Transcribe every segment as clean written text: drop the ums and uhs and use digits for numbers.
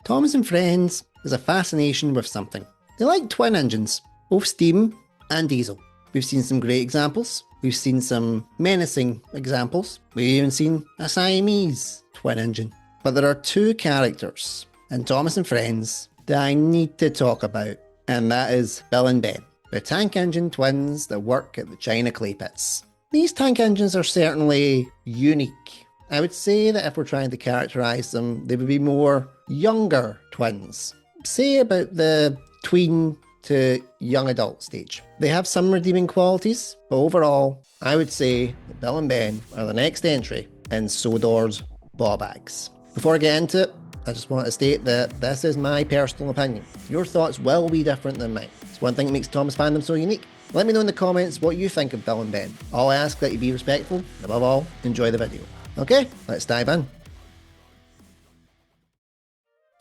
Thomas and Friends has a fascination with something. They like twin engines, both steam and diesel. We've seen some great examples. We've seen some menacing examples. We've even seen a Siamese twin engine. But there are two characters in Thomas and Friends that I need to talk about, and that is Bill and Ben, the tank engine twins that work at the China clay pits. These tank engines are certainly unique. I would say that if we're trying to characterise them, they would be more younger twins. Say about the tween to young adult stage. They have some redeeming qualities, but overall, I would say that Bill and Ben are the next entry in Sodors Bawbags. Before I get into it, I just want to state that this is my personal opinion. Your thoughts will be different than mine. It's one thing that makes Thomas fandom so unique. Let me know in the comments what you think of Bill and Ben. I'll ask that you be respectful, and above all, enjoy the video. Okay, let's dive in.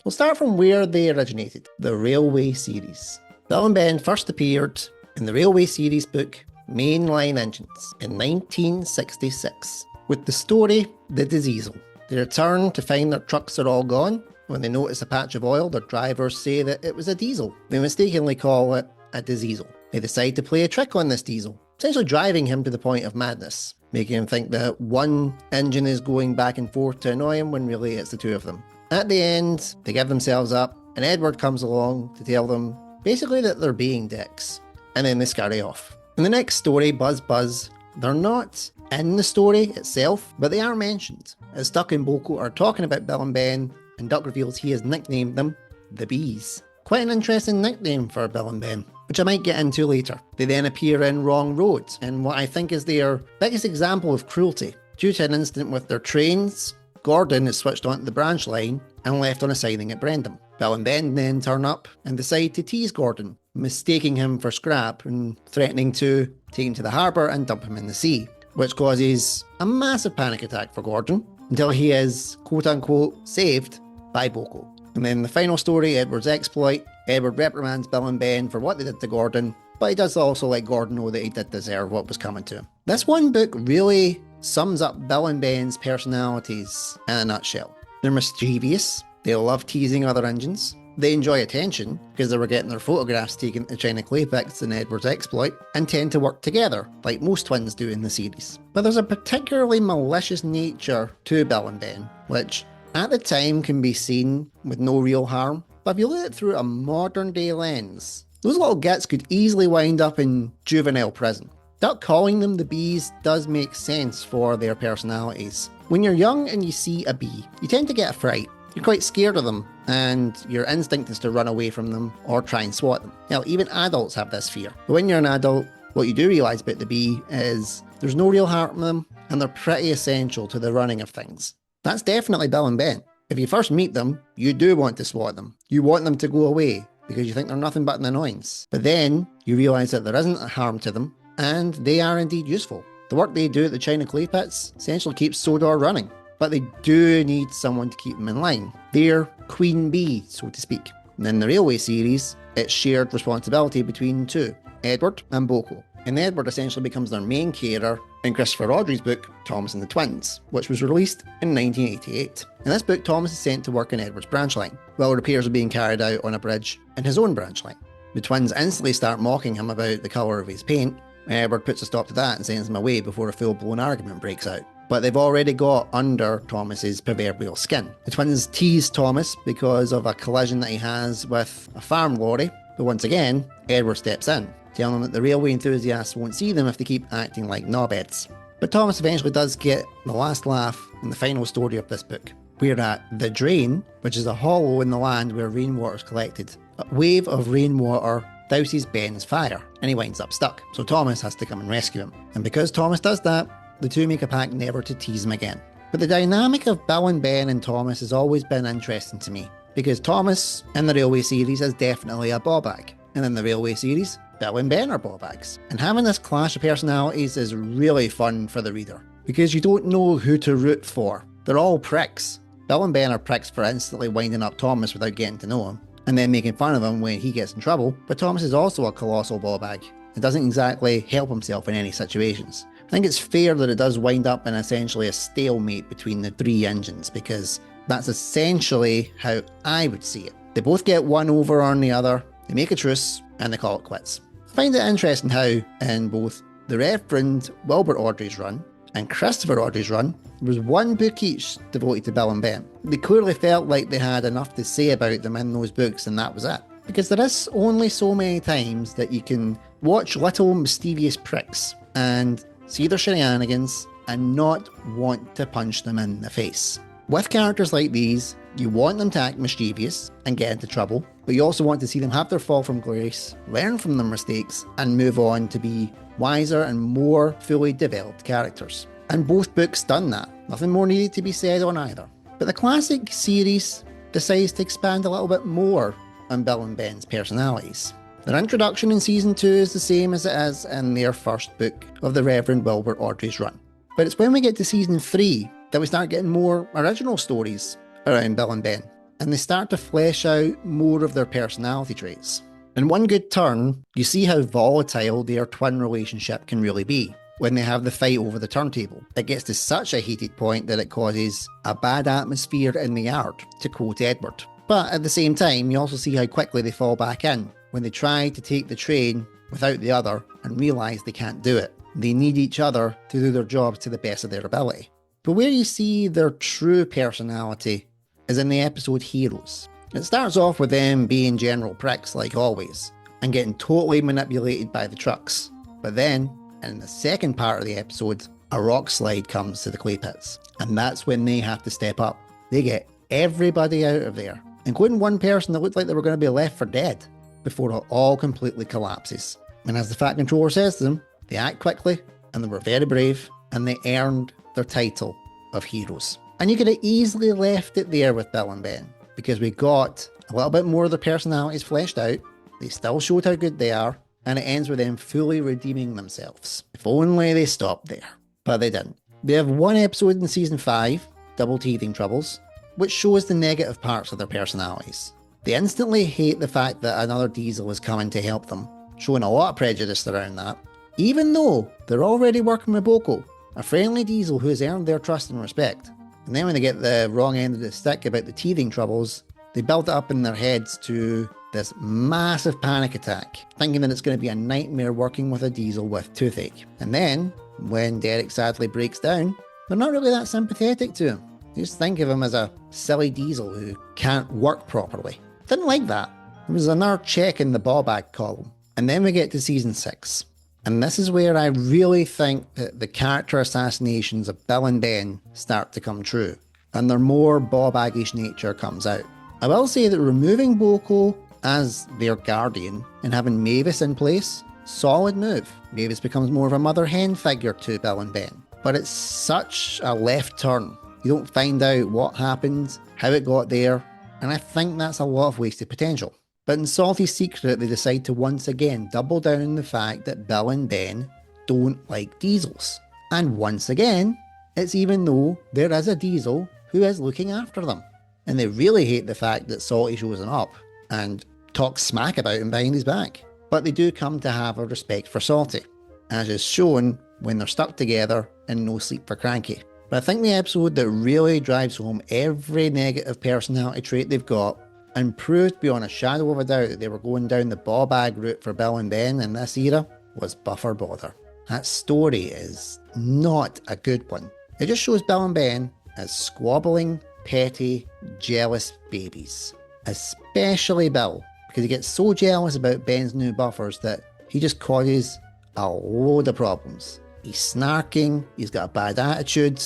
We'll start from where they originated, the Railway series. Bill and Ben first appeared in the Railway series book Mainline Engines in 1966 with the story The Diesel. They return to find their trucks are all gone. When they notice a patch of oil, their drivers say that it was a diesel. They mistakenly call it a diesel. They decide to play a trick on this diesel, essentially driving him to the point of madness, making him think that one engine is going back and forth to annoy him when really it's the two of them. At the end, they give themselves up, and Edward comes along to tell them basically that they're being dicks, and then they scurry off. In the next story, Buzz Buzz, they're not in the story itself, but they are mentioned, as Duck and Boko are talking about Bill and Ben, and Duck reveals he has nicknamed them the Bees. Quite an interesting nickname for Bill and Ben, which I might get into later. They then appear in Wrong Road, and what I think is their biggest example of cruelty. Due to an incident with their trains, Gordon is switched onto the branch line and left on a siding at Brendam. Bill and Ben then turn up and decide to tease Gordon, mistaking him for scrap and threatening to take him to the harbour and dump him in the sea, which causes a massive panic attack for Gordon until he is quote-unquote saved by Boko. And then the final story, Edward's exploit. Edward reprimands Bill and Ben for what they did to Gordon, but he does also let Gordon know that he did deserve what was coming to him. This one book really sums up Bill and Ben's personalities in a nutshell. They're mischievous, they love teasing other engines, they enjoy attention because they were getting their photographs taken to China clay pits in Edward's exploit, and tend to work together, like most twins do in the series. But there's a particularly malicious nature to Bill and Ben, which at the time can be seen with no real harm, but if you look at it through a modern day lens, those little gits could easily wind up in juvenile prison. Duck calling them the Bees does make sense for their personalities. When you're young and you see a bee, you tend to get a fright. You're quite scared of them, and your instinct is to run away from them or try and swat them. Now, even adults have this fear. But when you're an adult, what you do realise about the bee is there's no real harm in them, and they're pretty essential to the running of things. That's definitely Bill and Ben. If you first meet them, you do want to swat them. You want them to go away because you think they're nothing but an annoyance. But then you realise that there isn't a harm to them, and they are indeed useful. The work they do at the China clay pits essentially keeps Sodor running, but they do need someone to keep them in line. They're queen bee, so to speak. And in the Railway series, it's shared responsibility between two, Edward and Boko. And Edward essentially becomes their main carer in Christopher Audrey's book, Thomas and the Twins, which was released in 1988. In this book, Thomas is sent to work in Edward's branch line, while repairs are being carried out on a bridge in his own branch line. The twins instantly start mocking him about the colour of his paint, and Edward puts a stop to that and sends him away before a full-blown argument breaks out. But they've already got under Thomas's proverbial skin. The twins tease Thomas because of a collision that he has with a farm lorry, but once again, Edward steps in, telling them that the railway enthusiasts won't see them if they keep acting like knobheads. But Thomas eventually does get the last laugh in the final story of this book. We're at the Drain, which is a hollow in the land where rainwater is collected. A wave of rainwater douses Ben's fire, and he winds up stuck, so Thomas has to come and rescue him. And because Thomas does that, the two make a pact never to tease him again. But the dynamic of Bill and Ben and Thomas has always been interesting to me, because Thomas in the Railway series is definitely a Bawbag, and in the Railway series, Bill and Ben are Bawbags. And having this clash of personalities is really fun for the reader, because you don't know who to root for. They're all pricks. Bill and Ben are pricks for instantly winding up Thomas without getting to know him, and then making fun of him when he gets in trouble, but Thomas is also a colossal Bawbag, and doesn't exactly help himself in any situations. I think it's fair that it does wind up in essentially a stalemate between the three engines, because That's essentially how I would see it. They both get one over on the other, they make a truce, and they call it quits. I find it interesting how, in both the Reverend Wilbur Awdry's run and Christopher Awdry's run, there was one book each devoted to Bill and Ben. They clearly felt like they had enough to say about them in those books, and that was it. Because there is only so many times that you can watch little mischievous pricks and see their shenanigans and not want to punch them in the face. With characters like these, you want them to act mischievous and get into trouble, but you also want to see them have their fall from grace, learn from their mistakes, and move on to be wiser and more fully developed characters. And both books done that. Nothing more needed to be said on either. But the classic series decides to expand a little bit more on Bill and Ben's personalities. Their introduction in season 2 is the same as it is in their first book of the Reverend Wilbur Awdry's run. But it's when we get to season 3 that we start getting more original stories around Bill and Ben, and they start to flesh out more of their personality traits. In one good turn, you see how volatile their twin relationship can really be when they have the fight over the turntable. It gets to such a heated point that it causes a bad atmosphere in the yard, to quote Edward. But at the same time, you also see how quickly they fall back in when they try to take the train without the other and realise they can't do it. They need each other to do their jobs to the best of their ability. But where you see their true personality is in the episode Heroes. It starts off with them being general pricks like always and getting totally manipulated by the trucks. But then, in the second part of the episode, a rock slide comes to the clay pits, and that's when they have to step up. They get everybody out of there, including one person that looked like they were going to be left for dead, before it all completely collapses. And as the Fat Controller says to them, they act quickly, and they were very brave, and they earned their title of heroes. And you could have easily left it there with Bill and Ben, because we got a little bit more of their personalities fleshed out, they still showed how good they are, and it ends with them fully redeeming themselves. If only they stopped there. But they didn't. They have one episode in season 5, Double Teething Troubles, which shows the negative parts of their personalities. They instantly hate the fact that another Diesel is coming to help them, showing a lot of prejudice around that, even though they're already working with Boko, a friendly Diesel who has earned their trust and respect. And then when they get the wrong end of the stick about the teething troubles, they build it up in their heads to this massive panic attack, thinking that it's going to be a nightmare working with a Diesel with toothache. And then, when Derek sadly breaks down, they're not really that sympathetic to him. They just think of him as a silly Diesel who can't work properly. Didn't like that. There was another check in the Bawbag column. And then we get to season 6. And this is where I really think that the character assassinations of Bill and Ben start to come true, and their more Bawbagish nature comes out. I will say that removing Boko as their guardian and having Mavis in place, solid move. Mavis becomes more of a mother-hen figure to Bill and Ben. But it's such a left turn. You don't find out what happened, how it got there, and I think that's a lot of wasted potential. But in Salty Secret, they decide to once again double down on the fact that Bill and Ben don't like Diesels. And once again, it's even though there is a Diesel who is looking after them. And they really hate the fact that Salty shows him up and talks smack about him behind his back. But they do come to have a respect for Salty, as is shown when they're stuck together in No Sleep for Cranky. But I think the episode that really drives home every negative personality trait they've got and proved beyond a shadow of a doubt that they were going down the Bawbag route for Bill and Ben in this era was Buffer Bother. That story is not a good one. It just shows Bill and Ben as squabbling, petty, jealous babies. Especially Bill, because he gets so jealous about Ben's new buffers that he just causes a load of problems. He's snarking, he's got a bad attitude,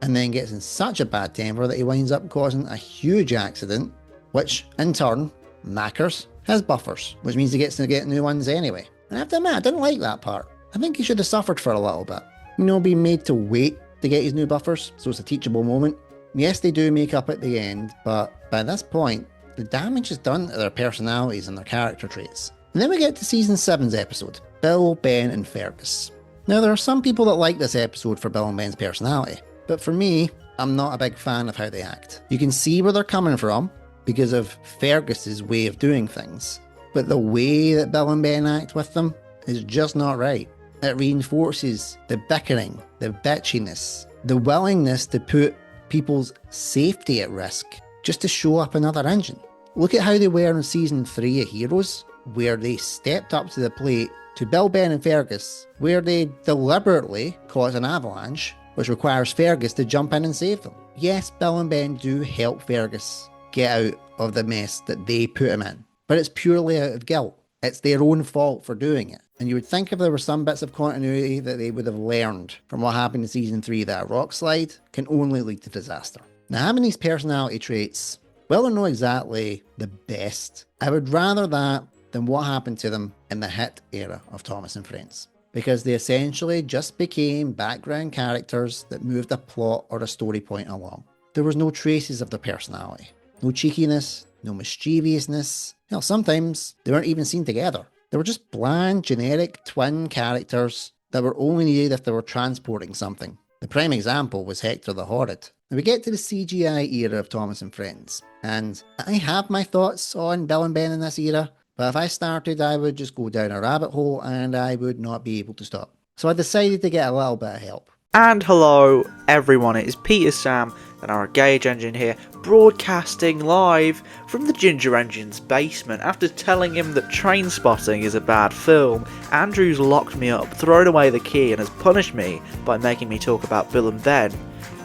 and then gets in such a bad temper that he winds up causing a huge accident, which in turn knackers his buffers, which means he gets to get new ones anyway. And I have to admit, I didn't like that part. I think he should have suffered for a little bit. You know, being made to wait to get his new buffers, so it's a teachable moment. Yes, they do make up at the end, but by this point, the damage is done to their personalities and their character traits. And then we get to season 7's episode, Bill, Ben and Fergus. Now there are some people that like this episode for Bill and Ben's personality, but for me, I'm not a big fan of how they act. You can see where they're coming from because of Fergus's way of doing things, but the way that Bill and Ben act with them is just not right. It reinforces the bickering, the bitchiness, the willingness to put people's safety at risk just to show up another engine. Look at how they were in Season 3 of Heroes, where they stepped up to the plate to Bill, Ben and Fergus, where they deliberately cause an avalanche, which requires Fergus to jump in and save them. Yes, Bill and Ben do help Fergus get out of the mess that they put him in, but it's purely out of guilt. It's their own fault for doing it. And you would think if there were some bits of continuity that they would have learned from what happened in Season 3, that a rock slide can only lead to disaster. Now, having these personality traits, well, they're not exactly the best. I would rather that than what happened to them in the hit era of Thomas and Friends, because they essentially just became background characters that moved a plot or a story point along. There was no traces of their personality, no cheekiness, no mischievousness. Hell, sometimes they weren't even seen together. They were just bland, generic twin characters that were only needed if they were transporting something. The prime example was Hector the Horrid. Now we get to the CGI era of Thomas and Friends, and I have my thoughts on Bill and Ben in this era, but if I started, I would just go down a rabbit hole and I would not be able to stop. So I decided to get a little bit of help. And hello everyone, it is Peter Sam and our Gauge Engine here, broadcasting live from the Ginger Engine's basement. After telling him that Trainspotting is a bad film, Andrew's locked me up, thrown away the key, and has punished me by making me talk about Bill and Ben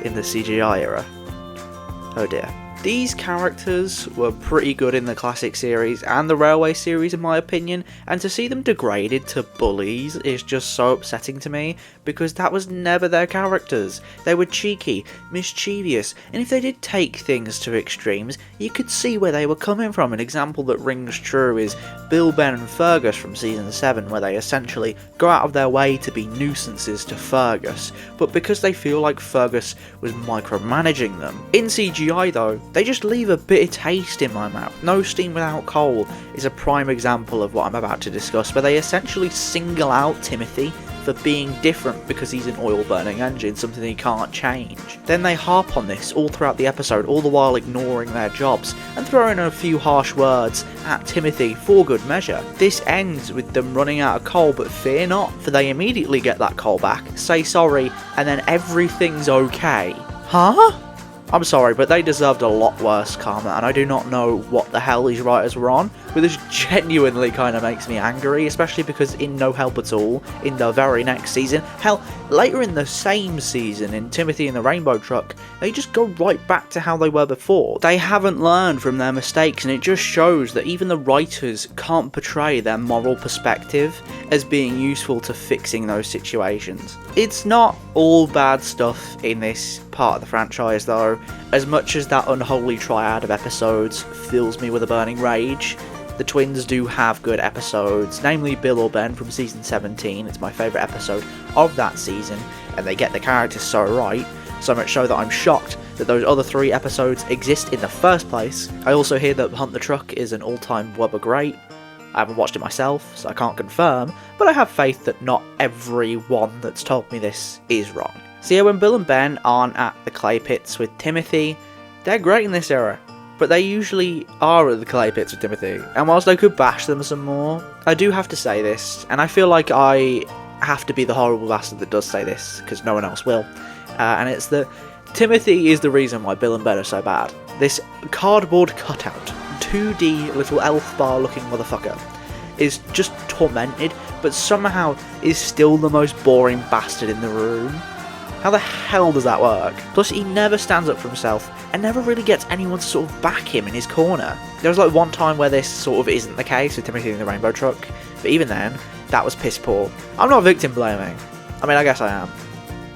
in the CGI era. Oh dear. These characters were pretty good in the classic series and the Railway series in my opinion, and to see them degraded to bullies is just so upsetting to me, because that was never their characters. They were cheeky, mischievous, and if they did take things to extremes, you could see where they were coming from. An example that rings true is Bill, Ben and Fergus from Season 7, where they essentially go out of their way to be nuisances to Fergus, but because they feel like Fergus was micromanaging them. In CGI though, they just leave a bitter taste in my mouth. No Steam Without Coal is a prime example of what I'm about to discuss, where they essentially single out Timothy for being different because he's an oil-burning engine, something he can't change. Then they harp on this all throughout the episode, all the while ignoring their jobs, and throw in a few harsh words at Timothy for good measure. This ends with them running out of coal, but fear not, for they immediately get that coal back, say sorry, and then everything's okay. Huh? I'm sorry, but they deserved a lot worse karma, and I do not know what the hell these writers were on, but this genuinely kind of makes me angry, especially because in No Help at All, in the very next season, hell, later in the same season, in Timothy and the Rainbow Truck, they just go right back to how they were before. They haven't learned from their mistakes, and it just shows that even the writers can't portray their moral perspective as being useful to fixing those situations. It's not all bad stuff in this part of the franchise though, as much as that unholy triad of episodes fills me with a burning rage. The twins do have good episodes, namely Bill or Ben from Season 17, it's my favourite episode of that season, and they get the characters so right, so much so that I'm shocked that those other 3 episodes exist in the first place. I also hear that Hunt the Truck is an all-time Wubba great. I haven't watched it myself, so I can't confirm, but I have faith that not everyone that's told me this is wrong. So yeah, when Bill and Ben aren't at the clay pits with Timothy, they're great in this era, but they usually are at the clay pits with Timothy, and whilst I could bash them some more, I do have to say this, and I feel like I have to be the horrible bastard that does say this, because no one else will, and it's that Timothy is the reason why Bill and Ben are so bad. This cardboard cutout, 2D little elf bar looking motherfucker, is just tormented, but somehow is still the most boring bastard in the room. How the hell does that work? Plus, he never stands up for himself, and never really gets anyone to sort of back him in his corner. There was like one time where this sort of isn't the case with Timothy and the Rainbow Truck, but even then, that was piss poor. I'm not victim blaming. I mean, I guess I am.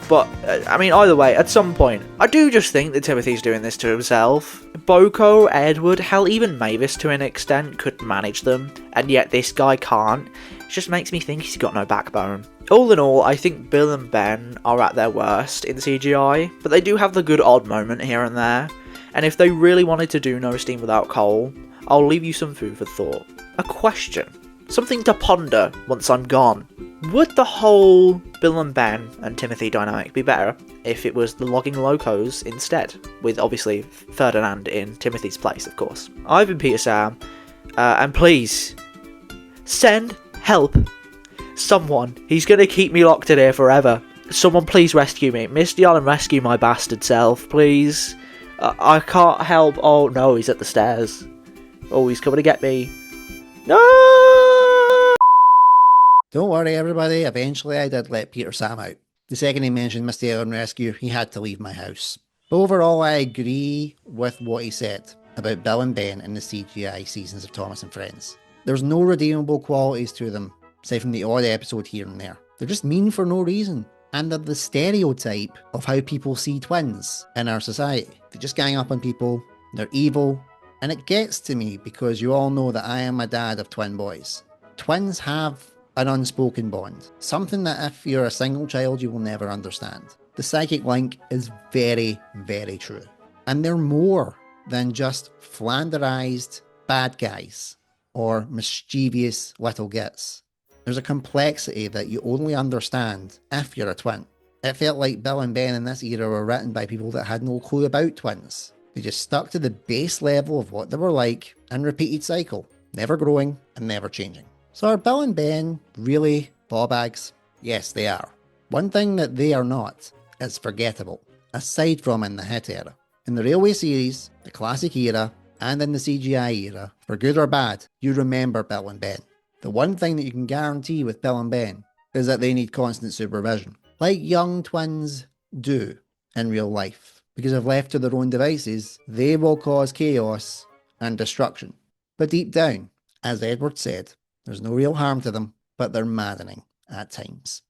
But, I mean, either way, at some point, I do just think that Timothy's doing this to himself. Boko, Edward, hell, even Mavis to an extent could manage them, and yet this guy can't. It just makes me think he's got no backbone. All in all, I think Bill and Ben are at their worst in CGI, but they do have the good odd moment here and there, and if they really wanted to do No Steam Without Coal, I'll leave you some food for thought. A question. Something to ponder once I'm gone. Would the whole Bill and Ben and Timothy dynamic be better if it was the logging locos instead, with obviously Ferdinand in Timothy's place, of course? I've been Peter Sam, and please, send help. Someone. He's gonna keep me locked in here forever. Someone please rescue me. Misty Island, rescue my bastard self, please. I can't help. Oh no, he's at the stairs. Oh, he's coming to get me. No! Don't worry, everybody. Eventually, I did let Peter Sam out. The second he mentioned Misty Island Rescue, he had to leave my house. But overall, I agree with what he said about Bill and Ben in the CGI seasons of Thomas and Friends. There's no redeemable qualities to them, aside from the odd episode here and there. They're just mean for no reason. And they're the stereotype of how people see twins in our society. They just gang up on people, they're evil, and it gets to me because you all know that I am a dad of twin boys. Twins have an unspoken bond, something that if you're a single child you will never understand. The psychic link is very, very true. And they're more than just flanderized bad guys or mischievous little gits. There's a complexity that you only understand if you're a twin. It felt like Bill and Ben in this era were written by people that had no clue about twins. They just stuck to the base level of what they were like and repeated cycle, never growing and never changing. So are Bill and Ben really Bawbags? Yes, they are. One thing that they are not is forgettable, aside from in the hit era. In the Railway series, the classic era, and in the CGI era, for good or bad, you remember Bill and Ben. The one thing that you can guarantee with Bill and Ben is that they need constant supervision, like young twins do in real life, because if left to their own devices, they will cause chaos and destruction. But deep down, as Edward said, there's no real harm to them, but they're maddening at times.